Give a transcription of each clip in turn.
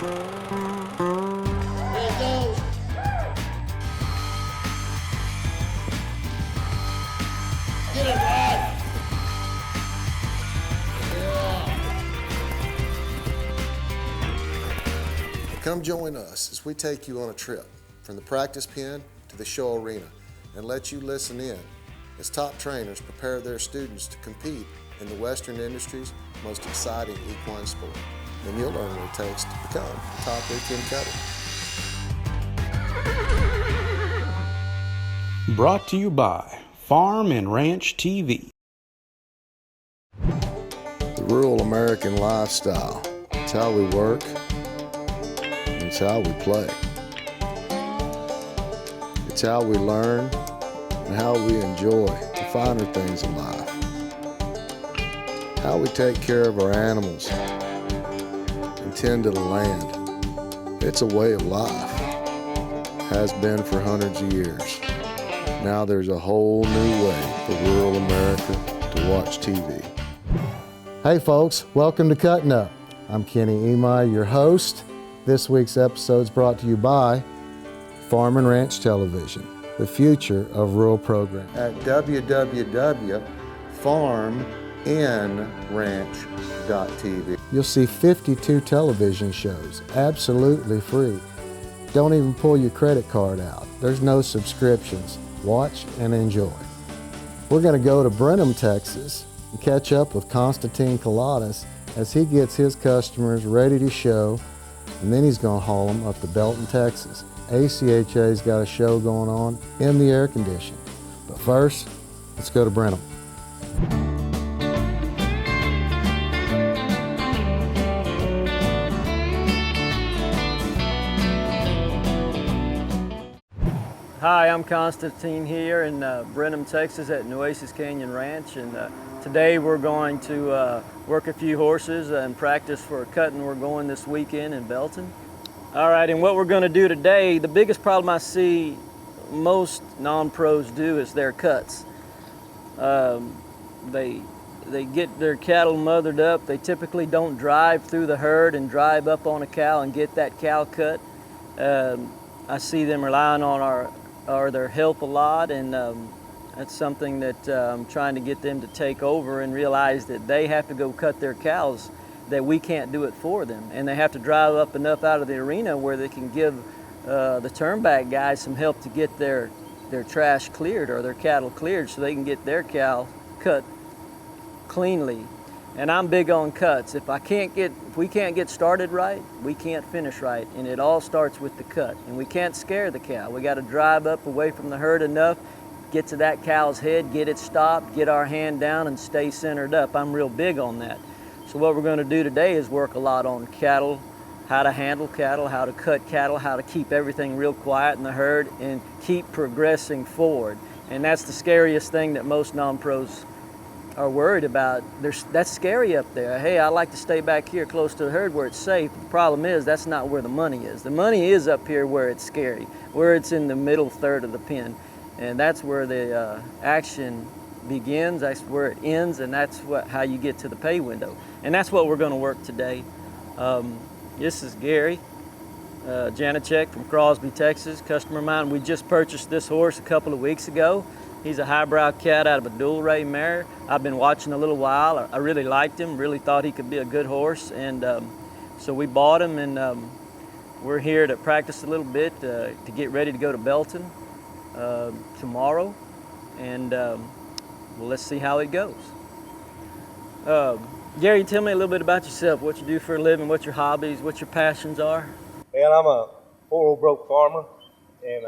Get it right. Yeah. Come join us as we take you on a trip from the practice pen to the show arena and let you listen in as top trainers prepare their students to compete in the Western industry's most exciting equine sport. Then you'll learn what it takes to become a top weekend cutter. Brought to you by Farm and Ranch TV. The rural American lifestyle. It's how we work, and it's how we play. It's how we learn and how we enjoy the finer things in life. How we take care of our animals and tend to the land. It's a way of life. Has been for hundreds of years. Now there's a whole new way for rural America to watch TV. Hey folks, welcome to Cuttin' Up. I'm Kenny Imai, your host. This week's episode is brought to you by Farm and Ranch Television, the future of rural programming. At www.farmandranch.tv, you'll see 52 television shows, absolutely free. Don't even pull your credit card out. There's no subscriptions. Watch and enjoy. We're going to go to Brenham, Texas, and catch up with Constantine Kaladas as he gets his customers ready to show, and then he's going to haul them up to Belton, Texas. ACHA's got a show going on in the air conditioning. But first, let's go to Brenham. Hi, I'm Constantine here in Brenham, Texas at Nueces Canyon Ranch, and today we're going to work a few horses and practice for a cutting we're going this weekend in Belton. All right, and what we're going to do today, the biggest problem I see most non-pros do is their cuts. They get their cattle mothered up. They typically don't drive through the herd and drive up on a cow and get that cow cut. I see them relying on their help a lot, and that's something that I'm trying to get them to take over and realize that they have to go cut their cows, that we can't do it for them, and they have to drive up enough out of the arena where they can give the turnback guys some help to get their trash cleared or their cattle cleared so they can get their cow cut cleanly. And I'm big on cuts. If we can't get started right, we can't finish right, and it all starts with the cut. And we can't scare the cow. We got to drive up away from the herd enough, get to that cow's head, get it stopped, get our hand down, and stay centered up. I'm real big on that. So what we're going to do today is work a lot on cattle, how to handle cattle, how to cut cattle, how to keep everything real quiet in the herd, and keep progressing forward. And that's the scariest thing that most non-pros are worried about. That's scary up there. Hey, I like to stay back here close to the herd where it's safe. The problem is that's not where the money is. The money is up here where it's scary, where it's in the middle third of the pen. And that's where the action begins, that's where it ends, and that's how you get to the pay window. And that's what we're going to work today. This is Gary Janicek from Crosby, Texas, customer of mine. We just purchased this horse a couple of weeks ago. He's a highbrow cat out of a dual ray mare. I've been watching a little while. I really liked him, really thought he could be a good horse, and so we bought him, and we're here to practice a little bit to get ready to go to Belton tomorrow, and well, let's see how it goes. Gary, tell me a little bit about yourself, what you do for a living, what your hobbies, what your passions are. Well, I'm a poor old broke farmer, and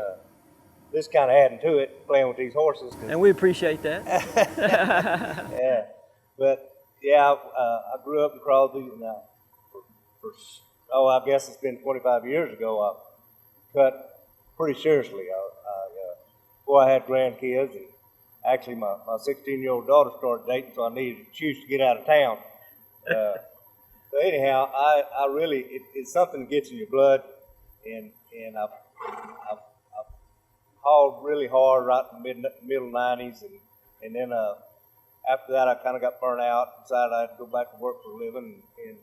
this kind of adding to it, playing with these horses. And we appreciate that. Yeah, but yeah, I grew up in Crosby, and I guess it's been 25 years ago, I cut pretty seriously. Before I had grandkids, and actually my 16-year-old daughter started dating, so I needed an excuse to get out of town. So anyhow, I really, it's something that gets in your blood, and I've hauled really hard right in the middle 90s, and then after that I kind of got burnt out, decided I had to go back to work for a living, and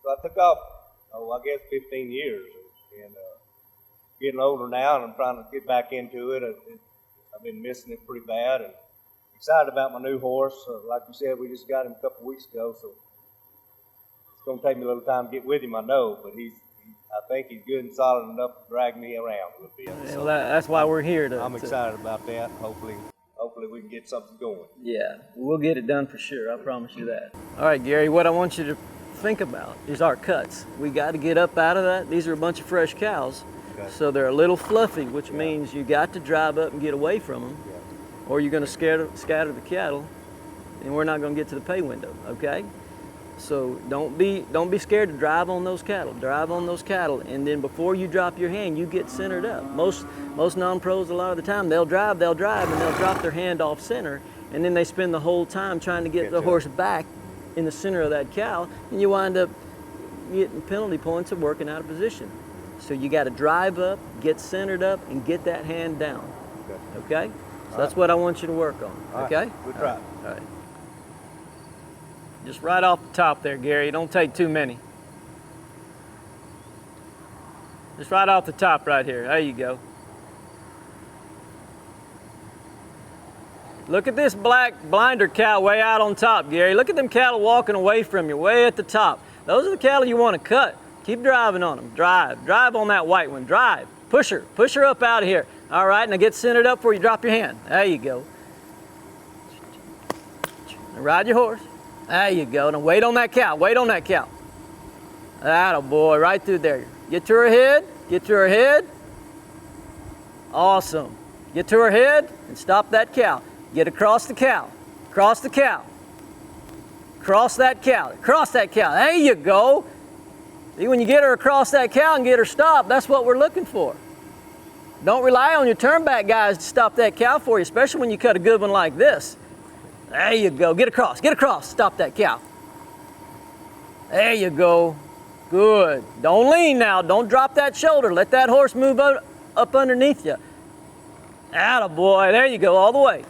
so I took off I guess 15 years. And getting older now, and I'm trying to get back into it. I've been missing it pretty bad, and excited about my new horse. Like you said, we just got him a couple weeks ago, so it's going to take me a little time to get with him, I know, but I think he's good and solid enough to drag me around a little bit. Yeah, well, that's why we're here. I'm excited about that. Hopefully we can get something going. Yeah, we'll get it done for sure. I promise you that. All right, Gary, what I want you to think about is our cuts. We got to get up out of that. These are a bunch of fresh cows, okay. So they're a little fluffy, which means you got to drive up and get away from them, or you're going to scatter the cattle, and we're not going to get to the pay window. Okay. So don't be scared to drive on those cattle. Drive on those cattle, and then before you drop your hand, you get centered up. Most non-pros, a lot of the time, they'll drive, and they'll drop their hand off center, and then they spend the whole time trying to get the horse back in the center of that cow, and you wind up getting penalty points of working out of position. So you got to drive up, get centered up, and get that hand down. Okay? So that's what I want you to work on. Okay? Good try. All right. Just right off the top there, Gary. Don't take too many. Just right off the top right here. There you go. Look at this black blinder cow way out on top, Gary. Look at them cattle walking away from you, way at the top. Those are the cattle you want to cut. Keep driving on them. Drive on that white one. Drive. Push her up out of here. All right, now get centered up before you drop your hand. There you go. Now ride your horse. There you go. Now wait on that cow. Wait on that cow. Atta boy, right through there. Get to her head. Get to her head. Awesome. Get to her head and stop that cow. Get across the cow. Cross the cow. Cross that cow. Cross that cow. There you go. See, when you get her across that cow and get her stopped, that's what we're looking for. Don't rely on your turnback guys to stop that cow for you, especially when you cut a good one like this. There you go. Get across. Get across. Stop that cow. There you go. Good. Don't lean now. Don't drop that shoulder. Let that horse move up underneath you. Atta boy. There you go. All the way.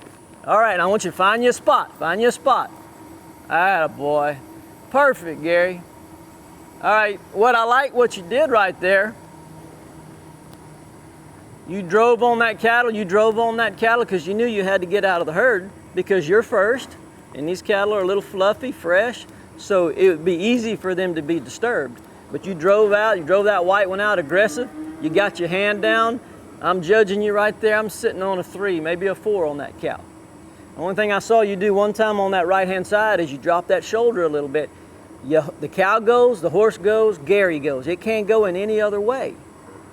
All right. Now I want you to find you a spot. Find you a spot. Atta boy. Perfect, Gary. All right. What you did right there, you drove on that cattle. You drove on that cattle because you knew you had to get out of the herd, because you're first, and these cattle are a little fluffy, fresh, so it would be easy for them to be disturbed. But you drove out, you drove that white one out aggressive, you got your hand down. I'm judging you right there. I'm sitting on a 3, maybe a 4 on that cow. The only thing I saw you do one time on that right-hand side is you drop that shoulder a little bit. The cow goes, the horse goes, Gary goes. It can't go in any other way.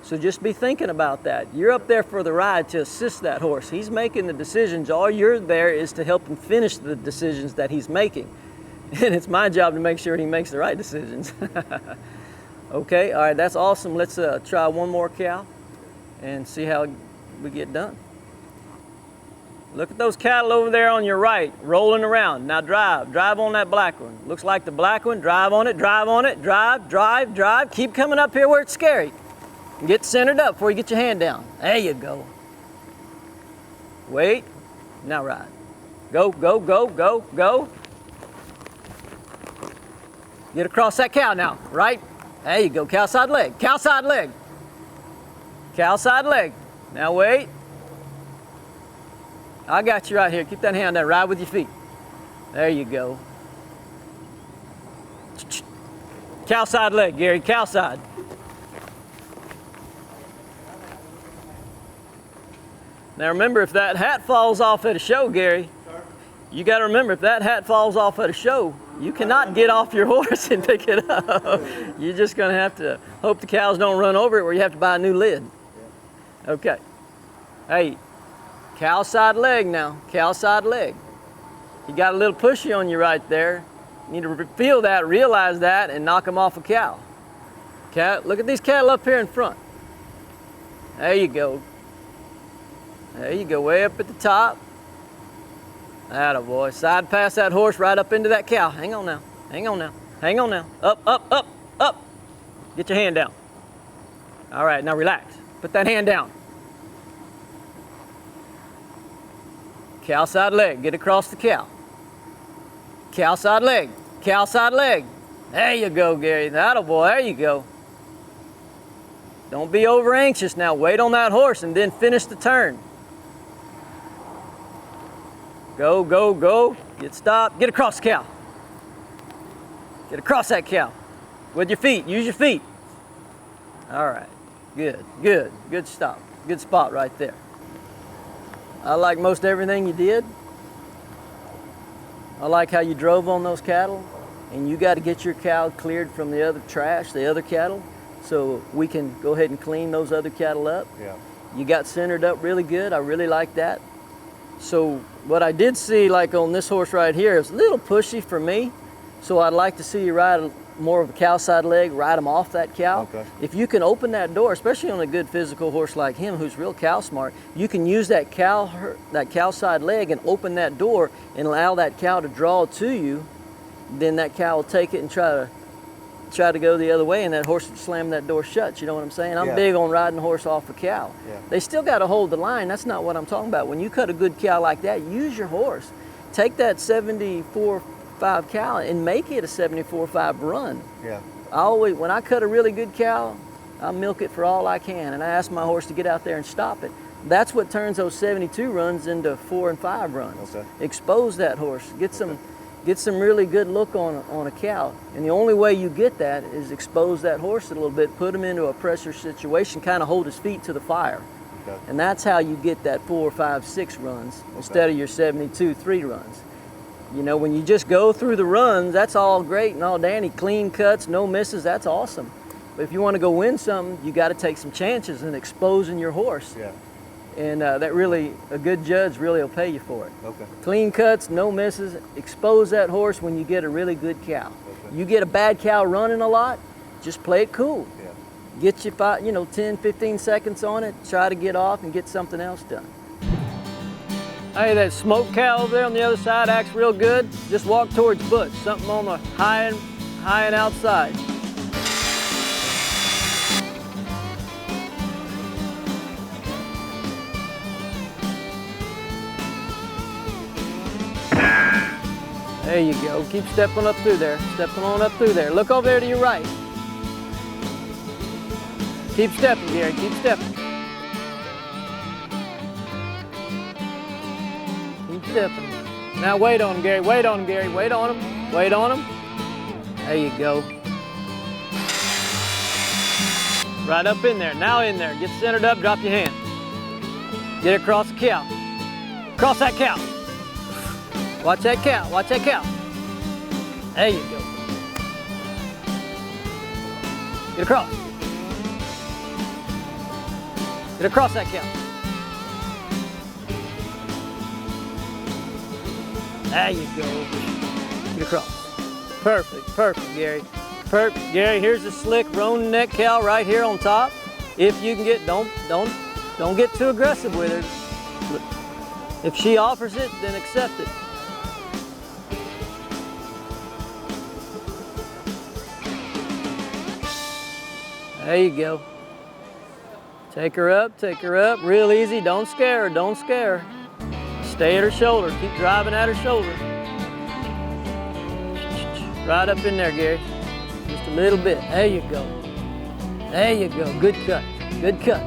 So just be thinking about that. You're up there for the ride to assist that horse. He's making the decisions. All you're there is to help him finish the decisions that he's making. And it's my job to make sure he makes the right decisions. Okay, all right, that's awesome. Let's try one more cow and see how we get done. Look at those cattle over there on your right, rolling around. Now drive on that black one. Looks like the black one. Drive on it, drive. Keep coming up here where it's scary. Get centered up before you get your hand down. There you go. Wait. Now ride. Go. Get across that cow now, right? There you go. Cow side leg. Now wait. I got you right here. Keep that hand there. Ride with your feet. There you go. Cow side leg, Gary. Cow side. Now remember, if that hat falls off at a show, Gary, you got to remember, if that hat falls off at a show, you cannot get off your horse and pick it up. You're just going to have to hope the cows don't run over it, where you have to buy a new lid. Okay. Hey, cow side leg now. Cow side leg. You got a little pushy on you right there. You need to feel that, realize that, and knock them off a cow. Look at these cattle up here in front. There you go. There you go, way up at the top. Atta boy. Side pass that horse right up into that cow. Hang on now. Up. Get your hand down. All right, now relax. Put that hand down. Cow side leg. Get across the cow. Cow side leg. There you go, Gary. Atta boy. There you go. Don't be over anxious now. Wait on that horse and then finish the turn. Go, go, go. Get stopped. Get across the cow. Get across that cow. With your feet. Use your feet. All right. Good, good. Good stop. Good spot right there. I like most everything you did. I like how you drove on those cattle. And you got to get your cow cleared from the other trash, the other cattle, so we can go ahead and clean those other cattle up. Yeah. You got centered up really good. I really like that. So what I did see, like on this horse right here, is a little pushy for me. So I'd like to see you ride more of a cow side leg, ride him off that cow. Okay. If you can open that door, especially on a good physical horse like him who's real cow smart, you can use that cow side leg and open that door and allow that cow to draw to you. Then that cow will take it and try to go the other way, and that horse will slam that door shut. You know what I'm saying? I'm big on riding a horse off a cow. Yeah. They still got to hold the line. That's not what I'm talking about. When you cut a good cow like that, use your horse. Take that 74.5 cow and make it a 74.5 run. Yeah. When I cut a really good cow, I milk it for all I can, and I ask my horse to get out there and stop it. That's what turns those 72 runs into 4 and 5 runs. Okay. Expose that horse. Get some really good look on a cow. And the only way you get that is expose that horse a little bit, put him into a pressure situation, kind of hold his feet to the fire. Okay. And that's how you get that 4, 5, 6 runs instead of your 72, 3 runs. You know, when you just go through the runs, that's all great and all dandy. Clean cuts, no misses, that's awesome. But if you want to go win something, you got to take some chances in exposing your horse. Yeah. And that really, a good judge really will pay you for it. Okay. Clean cuts, no misses. Expose that horse when you get a really good cow. Okay. You get a bad cow running a lot, just play it cool. Yeah. Get you 10, 15 seconds on it, try to get off and get something else done. Hey, that smoked cow over there on the other side acts real good. Just walk towards Butch, something on the high and outside. There you go. Keep stepping up through there. Stepping on up through there. Look over there to your right. Keep stepping, Gary. Keep stepping. Keep stepping. Now wait on him, Gary. Wait on him, Gary. Wait on him. Wait on him. There you go. Right up in there. Now in there. Get centered up. Drop your hand. Get across the cow. Cross that cow. Watch that cow, watch that cow. There you go. Get across. Get across that cow. There you go. Get across. Perfect, perfect, Gary. Perfect, Gary. Here's a slick roan neck cow right here on top. If you can get, don't get too aggressive with her. If she offers it, then accept it. There you go. Take her up, real easy. Don't scare her, don't scare her. Stay at her shoulder, keep driving at her shoulder. Right up in there, Gary. Just a little bit, there you go. There you go, good cut, good cut.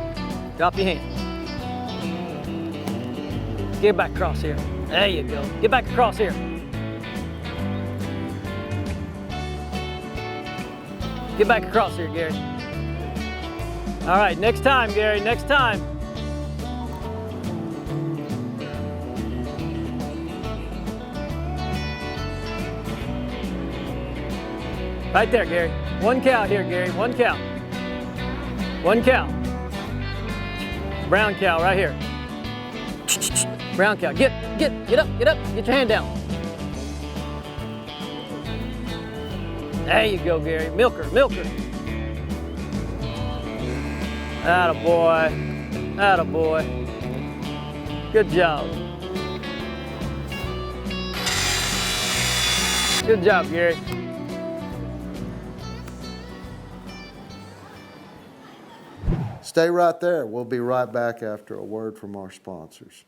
Drop your hand. Get back across here. There you go, get back across here. Get back across here, Gary. All right, next time, Gary, next time. Right there, Gary. One cow here, Gary, one cow. One cow. Brown cow right here. Brown cow, get up, get your hand down. There you go, Gary, milk her, milk her. Attaboy, attaboy. Good job. Good job, Gary. Stay right there. We'll be right back after a word from our sponsors.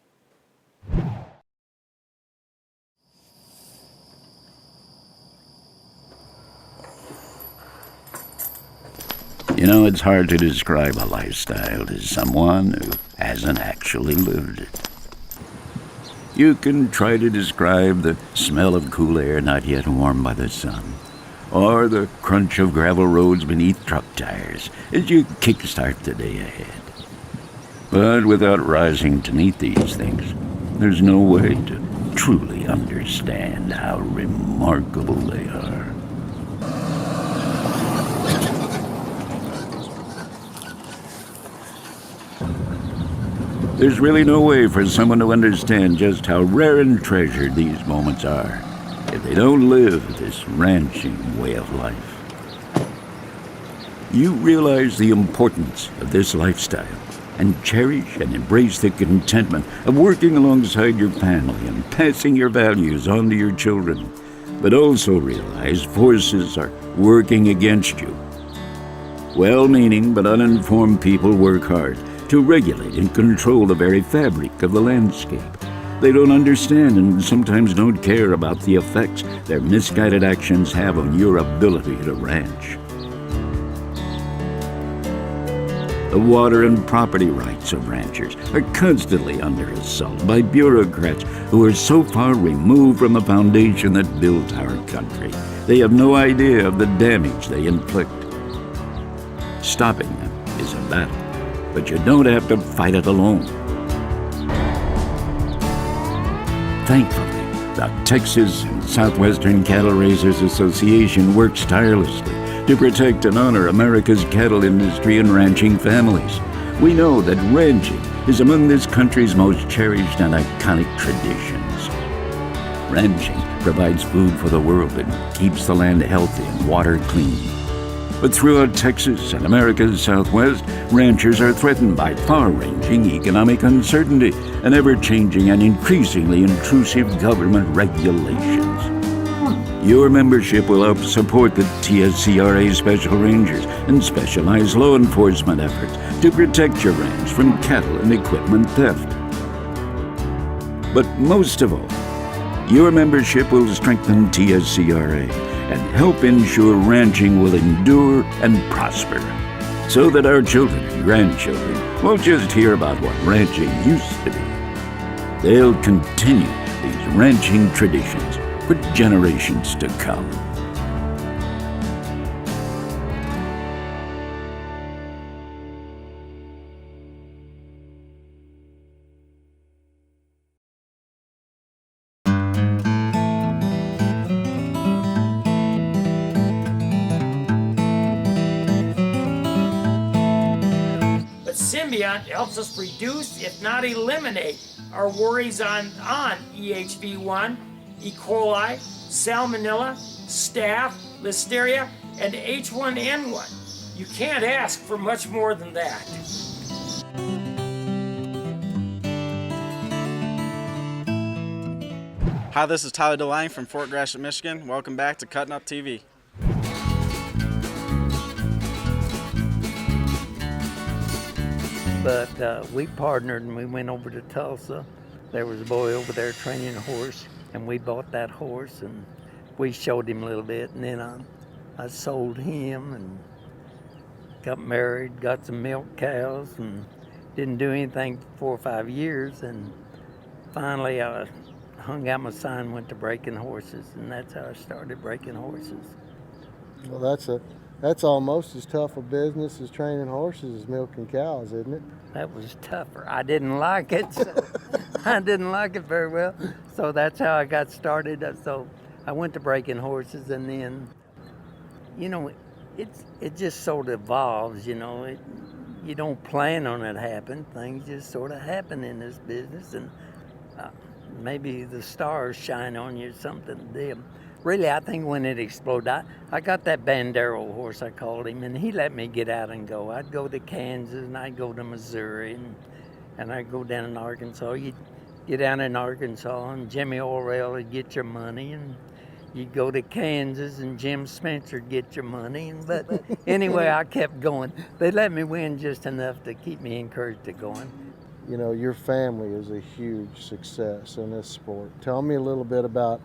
You know, it's hard to describe a lifestyle to someone who hasn't actually lived it. You can try to describe the smell of cool air not yet warmed by the sun, or the crunch of gravel roads beneath truck tires as you kickstart the day ahead. But without rising to meet these things, there's no way to truly understand how remarkable they are. There's really no way for someone to understand just how rare and treasured these moments are if they don't live this ranching way of life. You realize the importance of this lifestyle and cherish and embrace the contentment of working alongside your family and passing your values on to your children, but also realize forces are working against you. Well-meaning but uninformed people work hard to regulate and control the very fabric of the landscape. They don't understand and sometimes don't care about the effects their misguided actions have on your ability to ranch. The water and property rights of ranchers are constantly under assault by bureaucrats who are so far removed from the foundation that built our country. They have no idea of the damage they inflict. Stopping them is a battle, but you don't have to fight it alone. Thankfully, the Texas and Southwestern Cattle Raisers Association works tirelessly to protect and honor America's cattle industry and ranching families. We know that ranching is among this country's most cherished and iconic traditions. Ranching provides food for the world and keeps the land healthy and water clean. But throughout Texas and America's Southwest, ranchers are threatened by far-ranging economic uncertainty and ever-changing and increasingly intrusive government regulations. Your membership will help support the TSCRA Special Rangers and specialized law enforcement efforts to protect your ranch from cattle and equipment theft. But most of all, your membership will strengthen TSCRA and help ensure ranching will endure and prosper, so that our children and grandchildren won't just hear about what ranching used to be. They'll continue these ranching traditions for generations to come. But Symbiont helps us reduce, if not eliminate, our worries on EHV1, E. coli, Salmonella, Staph, Listeria, and H1N1. You can't ask for much more than that. Hi, this is Tyler DeLange from Fort Gratiot, Michigan. Welcome back to Cuttin Up TV. But we partnered and we went over to Tulsa. There was a boy over there training a horse, and we bought that horse and we showed him a little bit, and then I sold him and got married, got some milk cows, and didn't do anything for 4 or 5 years, and finally I hung out my sign, went to breaking horses, and that's how I started breaking horses. Well, that's almost as tough a business as training horses as milking cows, isn't it? That was tougher. I didn't like it. So I didn't like it very well. So that's how I got started. So I went to breaking horses, and then, you know, it just sort of evolves, you know. You don't plan on it happening. Things just sort of happen in this business, and maybe the stars shine on you or something. Really, I think when it exploded, I got that Bandero horse, I called him, and he let me get out and go. I'd go to Kansas, and I'd go to Missouri, and I'd go down in Arkansas. You'd get down in Arkansas, and Jimmy Orwell would get your money, and you'd go to Kansas, and Jim Spencer would get your money. But anyway, I kept going. They let me win just enough to keep me encouraged to going. You know, your family is a huge success in this sport. Tell me a little bit about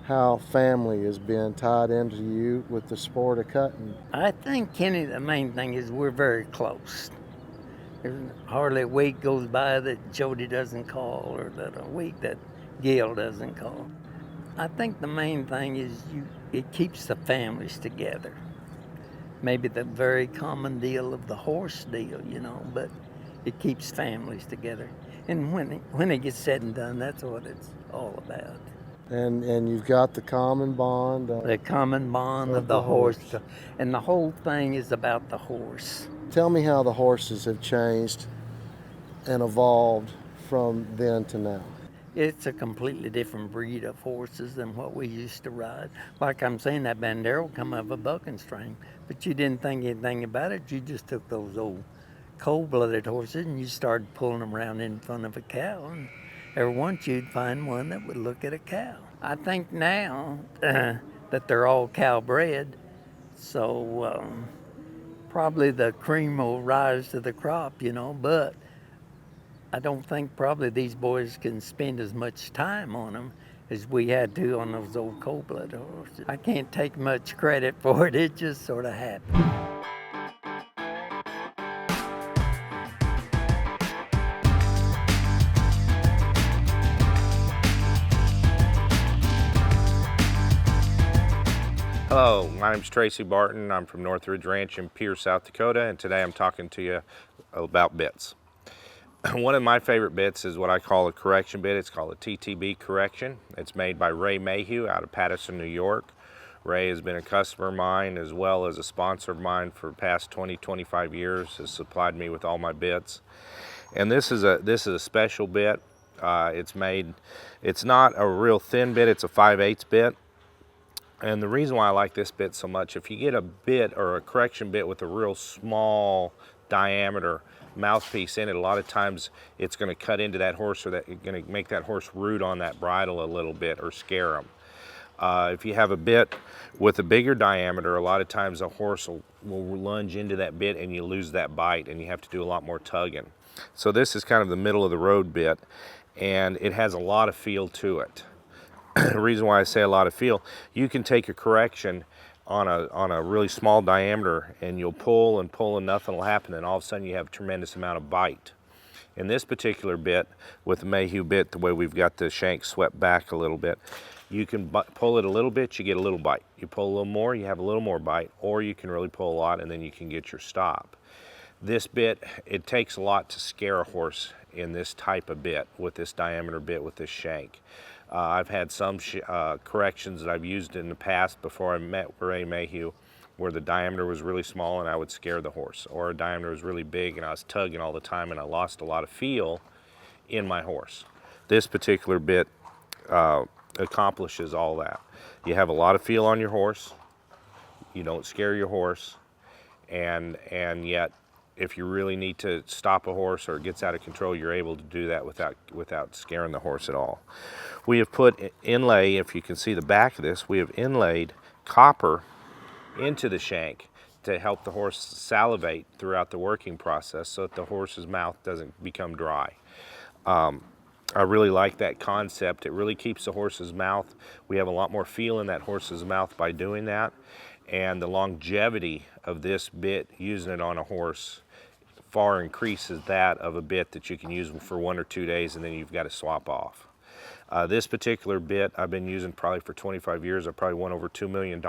how family has been tied into you with the sport of cutting? I think, Kenny, the main thing is we're very close. There's hardly a week goes by that Jody doesn't call, or that a week that Gail doesn't call. I think the main thing is it keeps the families together. Maybe the very common deal of the horse deal, but it keeps families together. And when it gets said and done, that's what it's all about. And you've got the common bond. The common bond of the horse. And the whole thing is about the horse. Tell me how the horses have changed and evolved from then to now. It's a completely different breed of horses than what we used to ride. Like I'm saying, that Bandera come out of a bucking string, but you didn't think anything about it. You just took those old cold-blooded horses and you started pulling them around in front of a cow, and every once you'd find one that would look at a cow. I think now that they're all cow-bred, so probably the cream will rise to the crop, but I don't think probably these boys can spend as much time on them as we had to on those old cold-blooded horses. I can't take much credit for it. It just sort of happened. Hello, my name's Tracy Barton. I'm from Northridge Ranch in Pierce, South Dakota, and today I'm talking to you about bits. One of my favorite bits is what I call a correction bit. It's called a TTB correction. It's made by Ray Mayhew out of Paterson, New York. Ray has been a customer of mine as well as a sponsor of mine for the past 20-25 years, has supplied me with all my bits. And this is a special bit. It's not a real thin bit, it's a 5/8 bit. And the reason why I like this bit so much, if you get a bit or a correction bit with a real small diameter mouthpiece in it, a lot of times it's going to cut into that horse, or that it's going to make that horse root on that bridle a little bit or scare them. If you have a bit with a bigger diameter, a lot of times a horse will lunge into that bit and you lose that bite and you have to do a lot more tugging. So this is kind of the middle of the road bit, and it has a lot of feel to it. The reason why I say a lot of feel, you can take a correction on a really small diameter and you'll pull and pull and nothing will happen, and all of a sudden you have a tremendous amount of bite. In this particular bit, with the Mayhew bit, the way we've got the shank swept back a little bit, you can pull it a little bit, you get a little bite. You pull a little more, you have a little more bite, or you can really pull a lot and then you can get your stop. This bit, it takes a lot to scare a horse in this type of bit, with this diameter bit, with this shank. I've had some corrections that I've used in the past before I met Ray Mayhew, where the diameter was really small and I would scare the horse, or a diameter was really big and I was tugging all the time and I lost a lot of feel in my horse. This particular bit accomplishes all that. You have a lot of feel on your horse, you don't scare your horse, and yet if you really need to stop a horse or it gets out of control, you're able to do that without scaring the horse at all. We have put inlay, if you can see the back of this, we have inlaid copper into the shank to help the horse salivate throughout the working process so that the horse's mouth doesn't become dry. I really like that concept. It really keeps the horse's mouth. We have a lot more feel in that horse's mouth by doing that. And the longevity of this bit, using it on a horse, far increases that of a bit that you can use for 1 or 2 days and then you've got to swap off. This particular bit I've been using probably for 25 years. I probably won over $2 million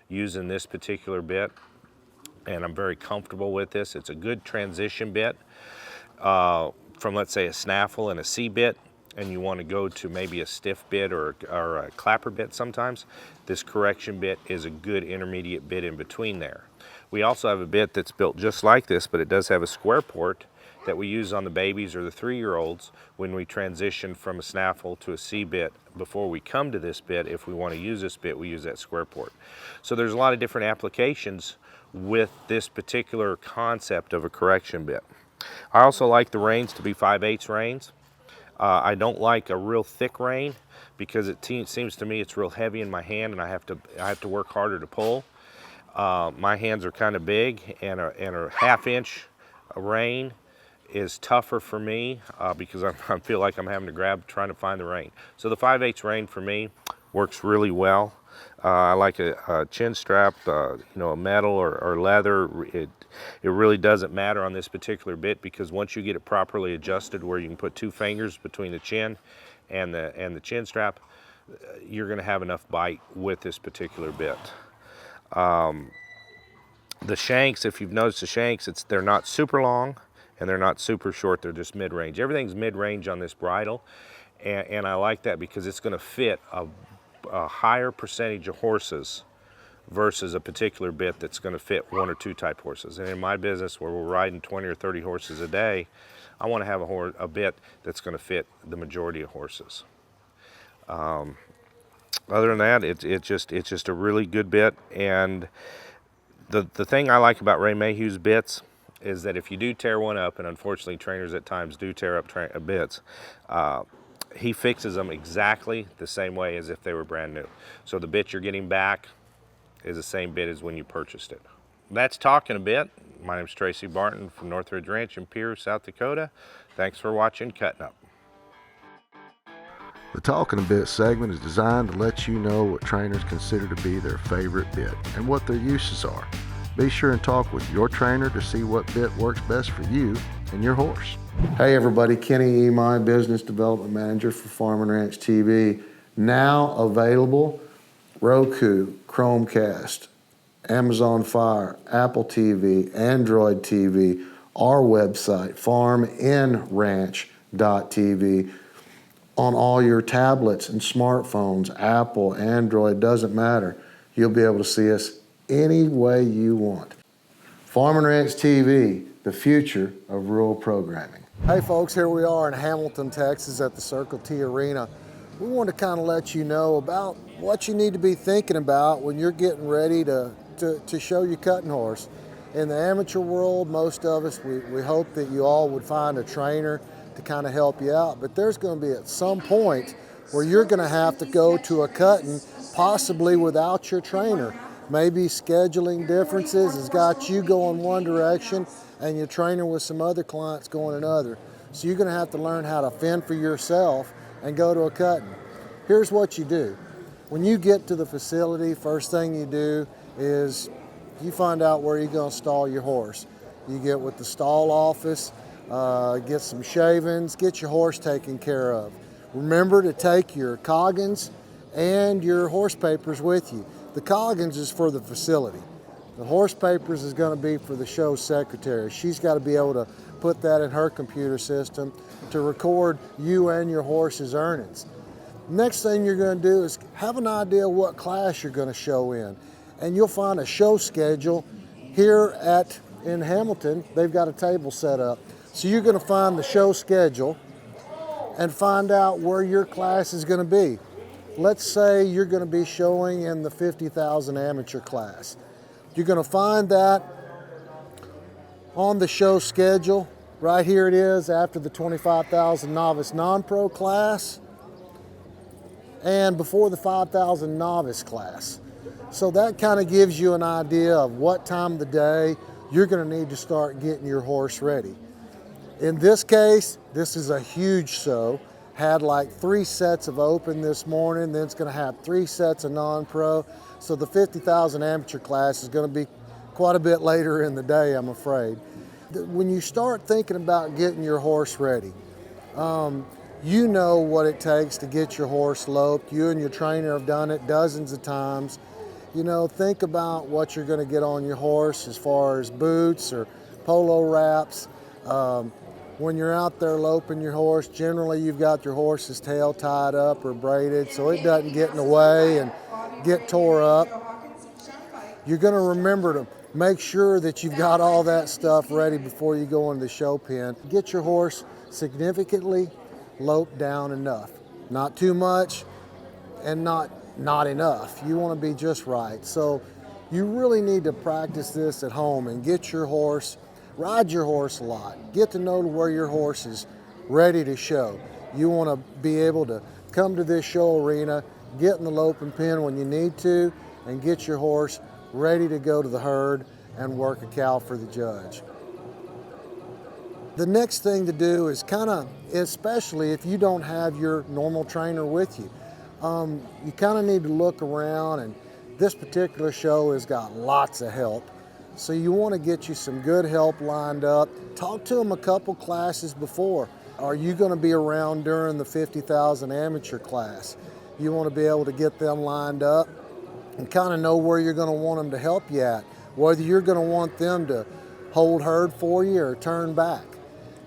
using this particular bit, and I'm very comfortable with this. It's a good transition bit from, let's say, a snaffle and a C bit, and you want to go to maybe a stiff bit or a clapper bit sometimes. This correction bit is a good intermediate bit in between there. We also have a bit that's built just like this, but it does have a square port that we use on the babies or the 3-year-olds when we transition from a snaffle to a C bit. Before we come to this bit, if we want to use this bit, we use that square port. So there's a lot of different applications with this particular concept of a correction bit. I also like the reins to be 5/8 reins. I don't like a real thick rein because it seems to me it's real heavy in my hand and I have to work harder to pull. My hands are kind of big, and a 1/2 inch rein is tougher for me because I feel like I'm having to grab trying to find the rein. So the 5/8 rein for me works really well. I like a chin strap, you know, a metal or leather. It really doesn't matter on this particular bit, because once you get it properly adjusted where you can put 2 fingers between the chin and the chin strap, you're going to have enough bite with this particular bit. The shanks, if you've noticed the shanks, they're not super long and they're not super short. They're just mid-range. Everything's mid-range on this bridle, and I like that because it's going to fit a higher percentage of horses versus a particular bit that's going to fit 1 or 2 type horses. And in my business, where we're riding 20 or 30 horses a day, I want to have a bit that's going to fit the majority of horses. Other than that, it's just a really good bit. And the thing I like about Ray Mayhew's bits is that if you do tear one up, and unfortunately trainers at times do tear up bits, he fixes them exactly the same way as if they were brand new. So the bit you're getting back is the same bit as when you purchased it. That's Talking a Bit. My name's Tracy Barton from Northridge Ranch in Pierce, South Dakota. Thanks for watching Cuttin' Up. The Talking a Bit segment is designed to let you know what trainers consider to be their favorite bit and what their uses are. Be sure and talk with your trainer to see what bit works best for you and your horse. Hey everybody, Kenny E. My Business Development Manager for Farm and Ranch TV. Now available: Roku, Chromecast, Amazon Fire, Apple TV, Android TV, our website, farmandranch.tv. On all your tablets and smartphones, Apple, Android, doesn't matter. You'll be able to see us any way you want. Farm and Ranch TV, the future of rural programming. Hey folks, here we are in Hamilton, Texas at the Circle T Arena. We want to kind of let you know about what you need to be thinking about when you're getting ready to show your cutting horse. In the amateur world, most of us, we hope that you all would find a trainer to kind of help you out, but there's going to be at some point where you're going to have to go to a cutting, possibly without your trainer. Maybe scheduling differences has got you going one direction and your trainer with some other clients going another. So you're going to have to learn how to fend for yourself and go to a cutting. Here's what you do. When you get to the facility, first thing you do is you find out where you're going to stall your horse. You get with the stall office, get some shavings, get your horse taken care of. Remember to take your coggins and your horse papers with you. The coggins is for the facility. The horse papers is going to be for the show secretary. She's got to be able to put that in her computer system to record you and your horse's earnings. Next thing you're going to do is have an idea what class you're going to show in. And you'll find a show schedule here in Hamilton. They've got a table set up. So you're going to find the show schedule and find out where your class is going to be. Let's say you're going to be showing in the 50,000 amateur class. You're going to find that on the show schedule. Right here it is after the 25,000 novice non-pro class and before the 5,000 novice class. So that kind of gives you an idea of what time of the day you're going to need to start getting your horse ready. In this case, this is a huge show. Had like 3 sets of open this morning, then it's going to have 3 sets of non-pro. So the 50,000 amateur class is going to be quite a bit later in the day, I'm afraid. When you start thinking about getting your horse ready, you know what it takes to get your horse loped. You and your trainer have done it dozens of times. You know, think about what you're going to get on your horse as far as boots or polo wraps. When you're out there loping your horse, generally you've got your horse's tail tied up or braided so it doesn't get in the way and get tore up. You're going to remember to make sure that you've got all that stuff ready before you go into the show pen. Get your horse significantly loped down enough. Not too much and not enough. You want to be just right. So you really need to practice this at home and get your horse, ride your horse a lot. Get to know where your horse is ready to show. You want to be able to come to this show arena, get in the loping pen when you need to, and get your horse ready to go to the herd and work a cow for the judge. The next thing to do is especially if you don't have your normal trainer with you, You kind of need to look around, and this particular show has got lots of help. So you want to get you some good help lined up. Talk to them a couple classes before. Are you going to be around during the 50,000 amateur class? You want to be able to get them lined up and kind of know where you're going to want them to help you at, whether you're going to want them to hold herd for you or turn back.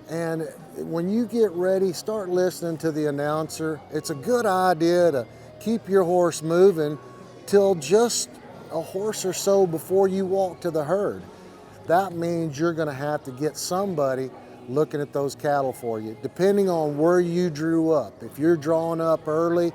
And when you get ready, start listening to the announcer. It's a good idea to keep your horse moving till just a horse or so before you walk to the herd. That means you're going to have to get somebody looking at those cattle for you, depending on where you drew up. If you're drawing up early,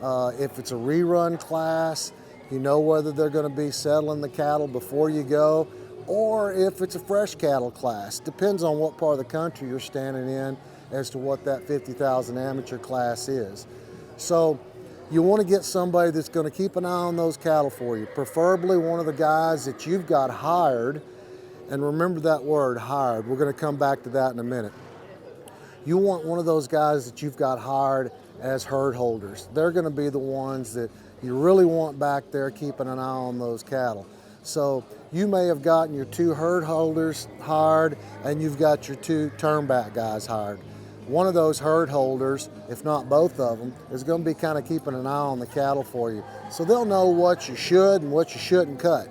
if it's a rerun class, you know whether they're going to be settling the cattle before you go, or if it's a fresh cattle class. Depends on what part of the country you're standing in as to what that 50,000 amateur class is. So you want to get somebody that's going to keep an eye on those cattle for you, preferably one of the guys that you've got hired. And remember that word, hired. We're going to come back to that in a minute. You want one of those guys that you've got hired as herd holders. They're going to be the ones that you really want back there keeping an eye on those cattle. So you may have gotten your 2 herd holders hired and you've got your 2 turnback guys hired. One of those herd holders, if not both of them, is going to be kind of keeping an eye on the cattle for you. So they'll know what you should and what you shouldn't cut.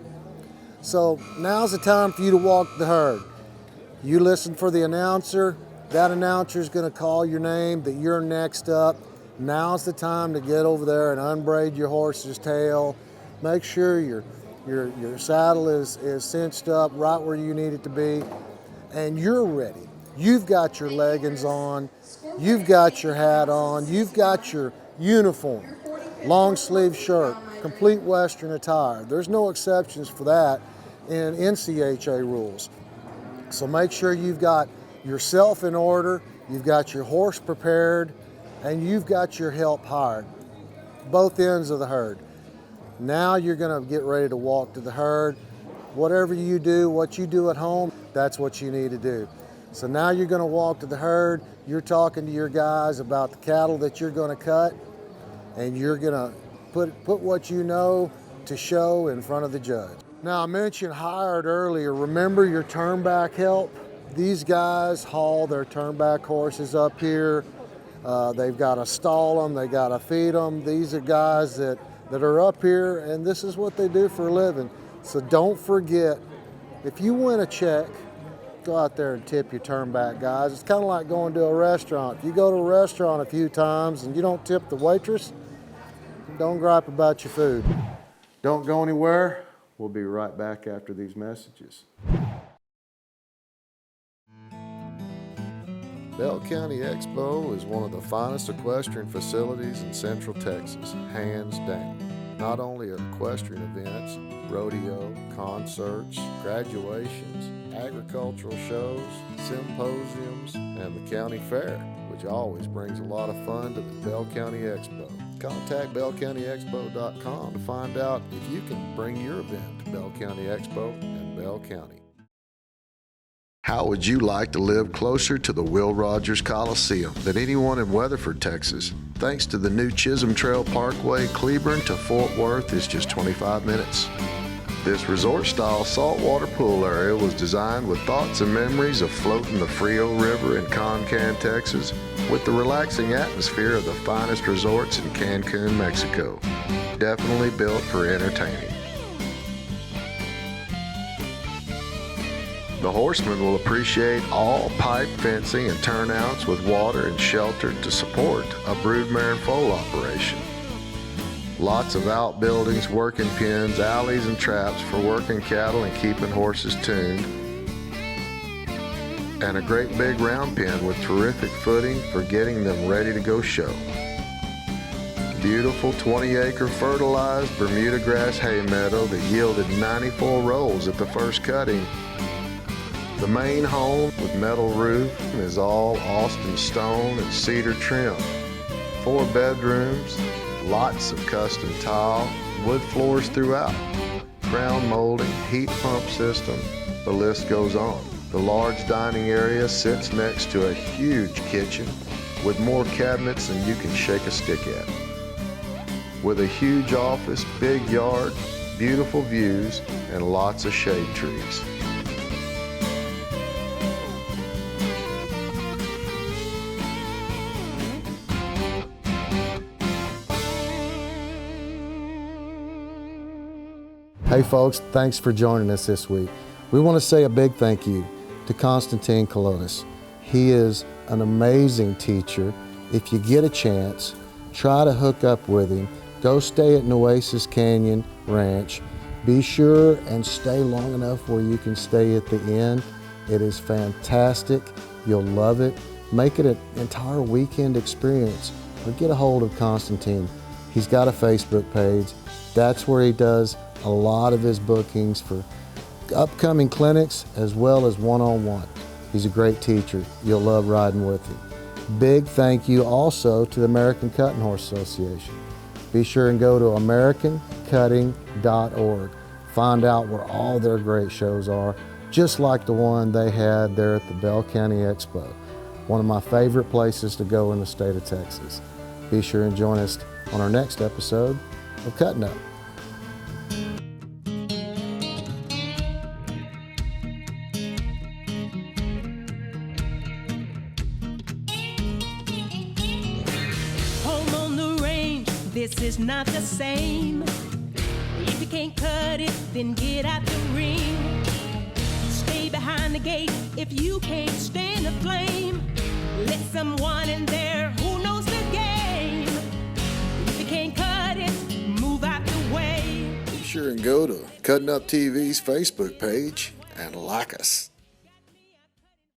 So now's the time for you to walk the herd. You listen for the announcer. That announcer is going to call your name, that you're next up. Now's the time to get over there and unbraid your horse's tail. Make sure your saddle is cinched up right where you need it to be, and you're ready. You've got your leggings on, you've got your hat on, you've got your uniform, long sleeve shirt, complete Western attire. There's no exceptions for that in NCHA rules. So make sure you've got yourself in order, you've got your horse prepared, and you've got your help hired, both ends of the herd. Now you're going to get ready to walk to the herd. Whatever you do, what you do at home, that's what you need to do. So now you're going to walk to the herd, you're talking to your guys about the cattle that you're going to cut, and you're going to put what you know to show in front of the judge. Now I mentioned hired earlier. Remember your turnback help? These guys haul their turnback horses up here. They've got to stall them, they got to feed them. These are guys that are up here, and this is what they do for a living. So don't forget, if you win a check, go out there and tip your turnback guys. It's kind of like going to a restaurant. If you go to a restaurant a few times and you don't tip the waitress, don't gripe about your food. Don't go anywhere. We'll be right back after these messages. Bell County Expo is one of the finest equestrian facilities in Central Texas, hands down. Not only are equestrian events, rodeo, concerts, graduations, agricultural shows, symposiums, and the county fair, which always brings a lot of fun to the Bell County Expo. Contact bellcountyexpo.com to find out if you can bring your event to Bell County Expo in Bell County. How would you like to live closer to the Will Rogers Coliseum than anyone in Weatherford, Texas? Thanks to the new Chisholm Trail Parkway, Cleburne to Fort Worth is just 25 minutes. This resort-style saltwater pool area was designed with thoughts and memories of floating the Frio River in Concan, Texas, with the relaxing atmosphere of the finest resorts in Cancun, Mexico. Definitely built for entertaining. The horsemen will appreciate all pipe fencing and turnouts with water and shelter to support a broodmare and foal operation. Lots of outbuildings, working pens, alleys, and traps for working cattle and keeping horses tuned. And a great big round pen with terrific footing for getting them ready to go show. Beautiful 20-acre fertilized Bermuda grass hay meadow that yielded 94 rolls at the first cutting. The main home with metal roof is all Austin stone and cedar trim. 4 bedrooms, lots of custom tile, wood floors throughout, crown molding, heat pump system, the list goes on. The large dining area sits next to a huge kitchen with more cabinets than you can shake a stick at. with a huge office, big yard, beautiful views, and lots of shade trees. Hey folks, thanks for joining us this week. We want to say a big thank you to Konstantin Kolonis. He is an amazing teacher. If you get a chance, try to hook up with him. Go stay at Nueces Canyon Ranch. Be sure and stay long enough where you can stay at the end. It is fantastic. You'll love it. Make it an entire weekend experience. Or get a hold of Konstantin. He's got a Facebook page. That's where he does a lot of his bookings for upcoming clinics as well as one-on-one. He's a great teacher. You'll love riding with him. Big thank you also to the American Cutting Horse Association. Be sure and go to americancutting.org. Find out where all their great shows are, just like the one they had there at the Bell County Expo. One of my favorite places to go in the state of Texas. Be sure and join us on our next episode of Cuttin' Up. This is not the same. If you can't cut it, then get out the ring. Stay behind the gate if you can't stand the flame. Let someone in there who knows the game. If you can't cut it, move out the way. Be sure and go to Cuttin Up TV's Facebook page and like us.